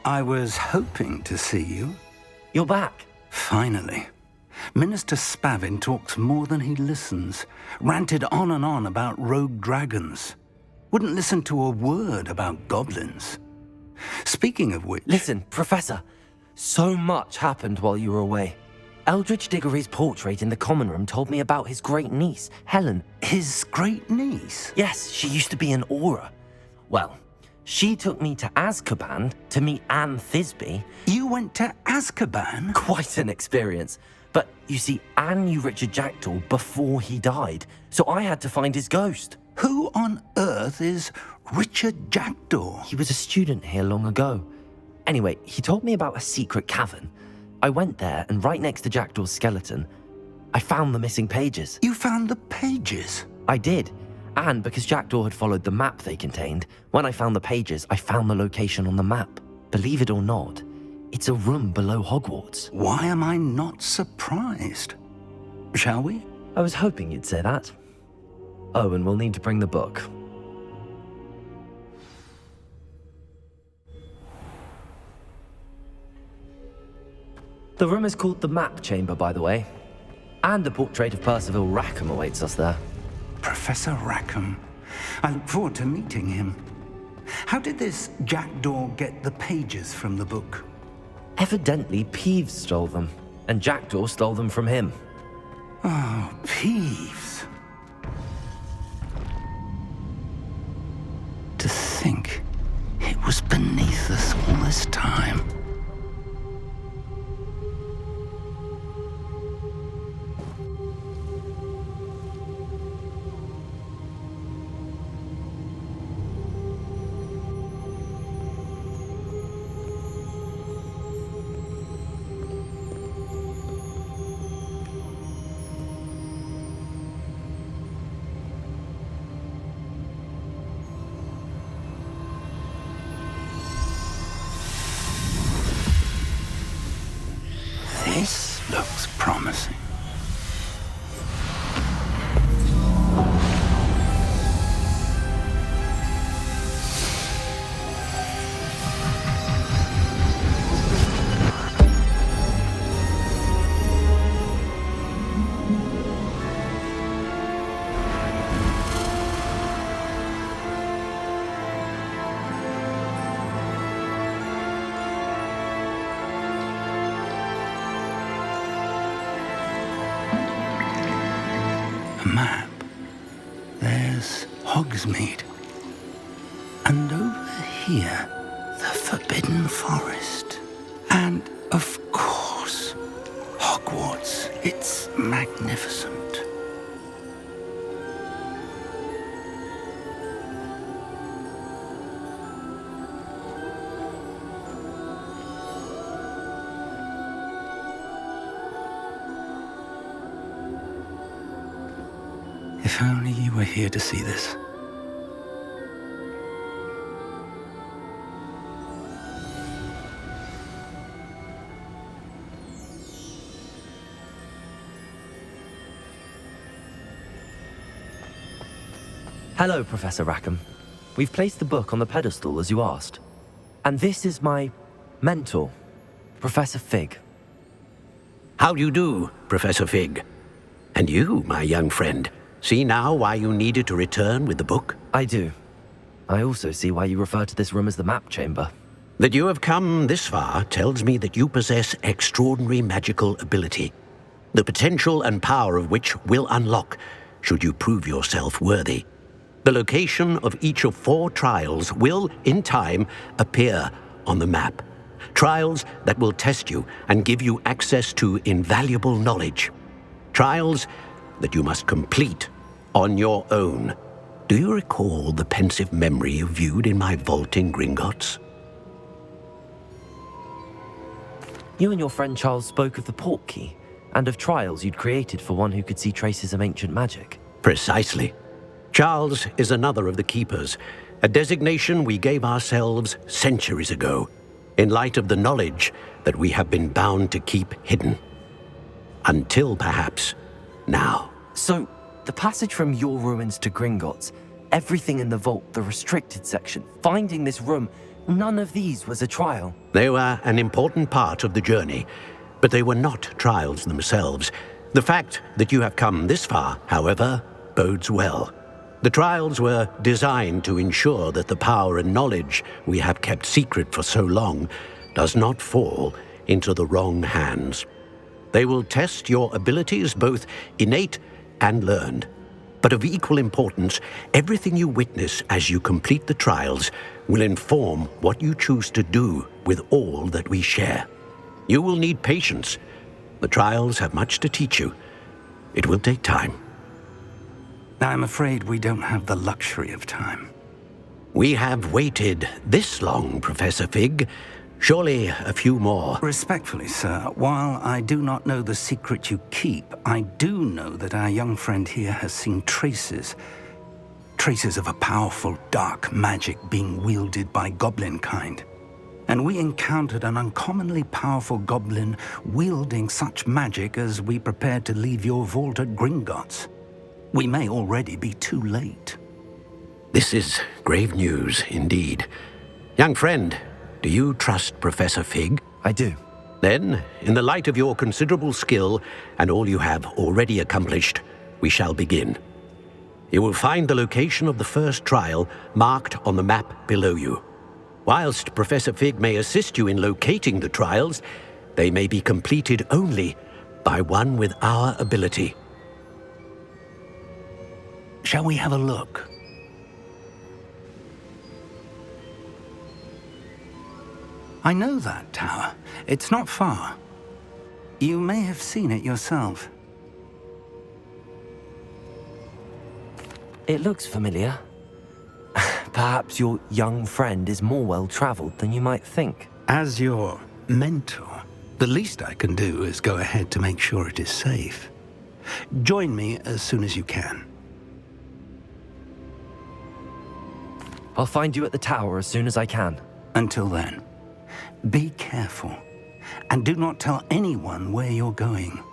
I was hoping to see you. You're back. Finally. Minister Spavin talks more than he listens. Ranted on and on about rogue dragons. Wouldn't listen to a word about goblins. Speaking of which... Listen, Professor. So much happened while you were away. Eldridge Diggory's portrait in the common room told me about his great niece, Helen. His great niece? Yes, she used to be an Auror. Well, she took me to Azkaban to meet Anne Thisbe. You went to Azkaban? Quite an experience. But you see, Anne knew Richard Jackdaw before he died, so I had to find his ghost. Who on earth is Richard Jackdaw? He was a student here long ago. Anyway, he told me about a secret cavern. I went there, and right next to Jackdaw's skeleton, I found the missing pages. You found the pages? I did. And because Jackdaw had followed the map they contained, when I found the pages, I found the location on the map. Believe it or not, it's a room below Hogwarts. Why am I not surprised? Shall we? I was hoping you'd say that. Oh, and we'll need to bring the book. The room is called the Map Chamber, by the way. And a portrait of Percival Rackham awaits us there. Professor Rackham. I look forward to meeting him. How did this Jackdaw get the pages from the book? Evidently, Peeves stole them, and Jackdaw stole them from him. Oh, Peeves. To think it was beneath us all this time. This looks promising. Map. There's Hogsmeade. And over here, the Forbidden Forest. And, of course, Hogwarts. It's magnificent. If only you were here to see this. Hello, Professor Rackham. We've placed the book on the pedestal as you asked. And this is my mentor, Professor Fig. How do you do, Professor Fig? And you, my young friend, see now why you needed to return with the book? I do. I also see why you refer to this room as the Map Chamber. That you have come this far tells me that you possess extraordinary magical ability, the potential and power of which will unlock should you prove yourself worthy. The location of each of 4 trials will, in time, appear on the map. Trials that will test you and give you access to invaluable knowledge. Trials that you must complete on your own. Do you recall the pensive memory you viewed in my vault in Gringotts? You and your friend Charles spoke of the Portkey and of trials you'd created for one who could see traces of ancient magic. Precisely. Charles is another of the Keepers, a designation we gave ourselves centuries ago, in light of the knowledge that we have been bound to keep hidden. Until, perhaps, now. So, the passage from your ruins to Gringotts, everything in the vault, the restricted section, finding this room, None of these was a trial. They were an important part of the journey, but they were not trials themselves. The fact that you have come this far, however, bodes well. The trials were designed to ensure that the power and knowledge we have kept secret for so long does not fall into the wrong hands. They will test your abilities, both innate and learned. But of equal importance, everything you witness as you complete the trials will inform what you choose to do with all that we share. You will need patience. The trials have much to teach you. It will take time. I'm afraid we don't have the luxury of time. We have waited this long, Professor Fig. Surely a few more. Respectfully, sir, while I do not know the secret you keep, I do know that our young friend here has seen traces of a powerful dark magic being wielded by goblin kind. And we encountered an uncommonly powerful goblin wielding such magic as we prepared to leave your vault at Gringotts. We may already be too late. This is grave news indeed. Young friend, do you trust Professor Fig? I do. Then, in the light of your considerable skill and all you have already accomplished, we shall begin. You will find the location of the first trial marked on the map below you. Whilst Professor Fig may assist you in locating the trials, they may be completed only by one with our ability. Shall we have a look? I know that tower. It's not far. You may have seen it yourself. It looks familiar. Perhaps your young friend is more well-traveled than you might think. As your mentor, the least I can do is go ahead to make sure it is safe. Join me as soon as you can. I'll find you at the tower as soon as I can. Until then, be careful, and do not tell anyone where you're going.